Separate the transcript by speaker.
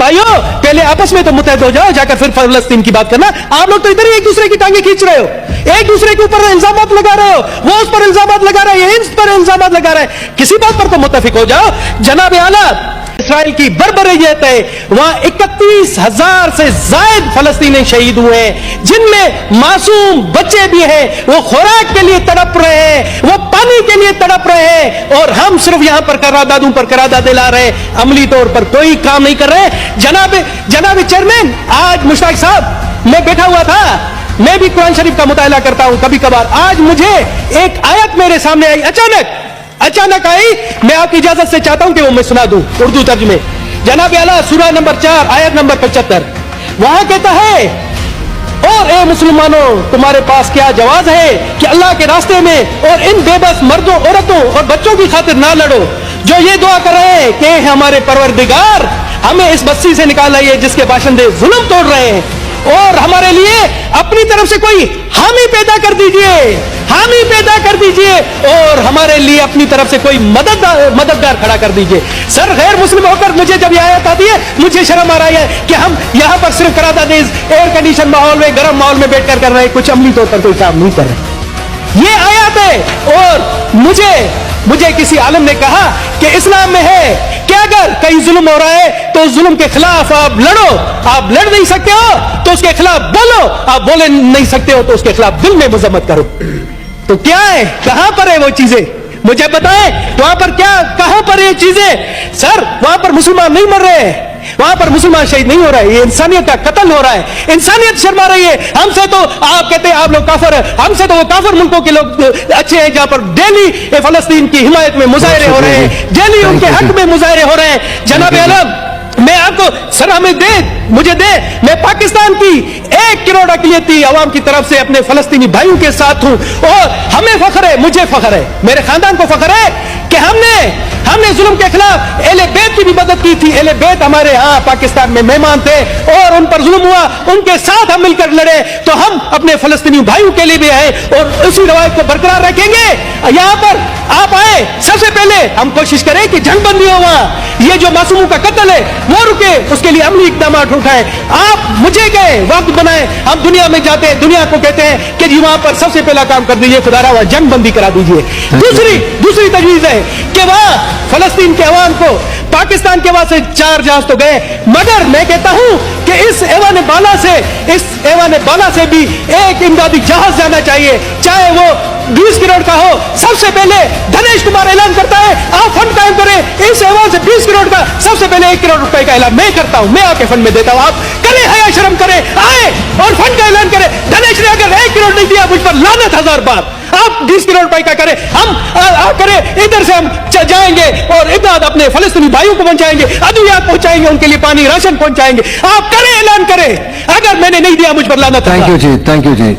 Speaker 1: भाइयों पहले आपस में तो मुतहद हो जाओ, जाकर फिर फलस्तीन की बात करना। आप लोग तो इधर ही एक दूसरे की टांगे खींच रहे हो, एक दूसरे के ऊपर इल्जामात लगा रहे हो, वो उस पर इल्जामात लगा रहा है, ये इन पर इल्जामात लगा रहा है। किसी बात पर तो मुत्तफिक हो जाओ। जनाब आला, इसराइल की बर्बरियत है, वहां 31,000 से जायद फलस्तीनी शहीद हुए हैं, जिनमें मासूम बच्चे भी हैं। वो खुराक के लिए तड़प रहे हैं, वो पानी के लिए तड़प रहे हैं, और हम सिर्फ यहां पर करारदादों पर करारदादे ला रहे हैं, अमली तौर पर कोई काम नहीं कर रहे। जनाब चेयरमैन, आज मुश्ताक साहब, मैं बैठा हुआ था, मैं भी कुरान शरीफ का मुताला करता हूं कभी कभार। आज मुझे एक आयत मेरे सामने आई, अचानक आई। मैं आपकी इजाजत से चाहता हूं कि वो मैं सुना दूं उर्दू तर्जुमे। जनाब आला, सूरह नंबर 4 आयत नंबर 75, वहां कहता है, और ए मुसलमानों, तुम्हारे पास क्या जवाज है कि अल्लाह के रास्ते में और इन बेबस मर्दों, औरतों और बच्चों की खातिर ना लड़ो, जो ये दुआ कर रहे हैं कि हमारे परवरदिगार हमें इस बस्ती से निकाल लाइए जिसके बाशिंदे जुल्म तोड़ रहे हैं, और हमारे लिए अपनी तरफ से कोई हामी पैदा कर दीजिए, हामी पैदा कर दीजिए, और हमारे लिए अपनी तरफ से कोई मददगार खड़ा कर दीजिए। सर, गैर मुस्लिम होकर मुझे जब यह आयत आती है, मुझे शर्म आ रही है कि हम यहां पर सिर्फ करारदाद एयर कंडीशन माहौल में, गर्म माहौल में बैठकर कर रहे हैं, कुछ अमली तौर पर कोई काम नहीं कर रहे। ये आयत है, और मुझे किसी आलिम ने कहा कि इस्लाम में है कि अगर कहीं जुल्म हो रहा है तो उस जुल्म के खिलाफ आप लड़ो। आप लड़ नहीं सकते हो तो उसके खिलाफ बोलो, आप बोले नहीं सकते हो तो उसके खिलाफ दिल में मजम्मत करो। तो क्या है, कहां पर है वो चीजें, मुझे बताएं। वहां पर क्या, कहां पर ये चीजें? सर, वहां पर मुसलमान नहीं मर रहे हैं, वहां पर मुसलमान शहीद नहीं हो रहा है, ये इंसानियत का कत्ल हो रहा है। इंसानियत शर्मा रही है हमसे। तो आप कहते हैं आप लोग काफिर हैं, हमसे तो वो काफिर मुल्कों के लोग अच्छे हैं जहां पर डेली फलस्तीन की हिमायत में मुजाहरे हो रहे हैं, डेली उनके हक में मुजाहरे हो रहे हैं। जनाब आलम, मैं आपको सर मुझे दे, मैं पाकिस्तान की 1 करोड़ अक़लियती अवाम की तरफ से अपने फलस्तीनी भाइयों के साथ हूं, और हमें फख्र है, मुझे फख्र है, मेरे खानदान को फख्र है कि हमने जुल्म के खिलाफ अहले बैत की भी मदद की थी। अहले बैत हमारे यहाँ पाकिस्तान में मेहमान थे और उन पर जुल्म हुआ, उनके साथ हम मिलकर लड़े। तो हम अपने फलस्तीनी भाइयों के लिए भी आए और उसी रवायत को बरकरार रखेंगे। यहाँ पर आप आए, सबसे पहले हम कोशिश करें कि जंग बंदी हो, वहां ये जो मासूमों का कत्ल है वो रुके, उसके लिए अमली इक़दाम उठाए। आप मुझे गए वक्त बनाए, हम दुनिया में जाते हैं, दुनिया को कहते हैं कि जी वहां पर सबसे पहला काम कर दीजिए, खुदा रहा जंग बंदी करा दीजिए। दूसरी तजवीज है कि वहां फलस्तीन के अवाम को, पाकिस्तान के वहां से 4 जहाज तो गए, मगर मैं कहता हूं कि इस ऐवान बाला से भी एक इमदादी जहाज जाना चाहिए, चाहे वो 20 करोड़ का हो। सबसे पहले धनेश कुमार ऐलान करता है आप फंड कायम करें, इस ऐवान से 20 करोड़ का, सबसे पहले 1 करोड़ रुपए का ऐलान मैं करता हूं, मैं आके फंड में देता हूं। आप करें, हया शर्म करें, आए और फंड का ऐलान करें। धनेश ने अगर 1 करोड़ नहीं दिया, मुझ पर लानत 1000 बार। आप 20 करोड़ रुपए का करें, हम करें, इधर से हम जाएंगे और इमदाद अपने फलस्तीनी भाइयों को पहुंचाएंगे, अद्वियात पहुंचाएंगे, उनके लिए पानी राशन पहुंचाएंगे। आप करें, ऐलान करें, अगर मैंने नहीं दिया मुझ पर लानत।
Speaker 2: Thank you ji.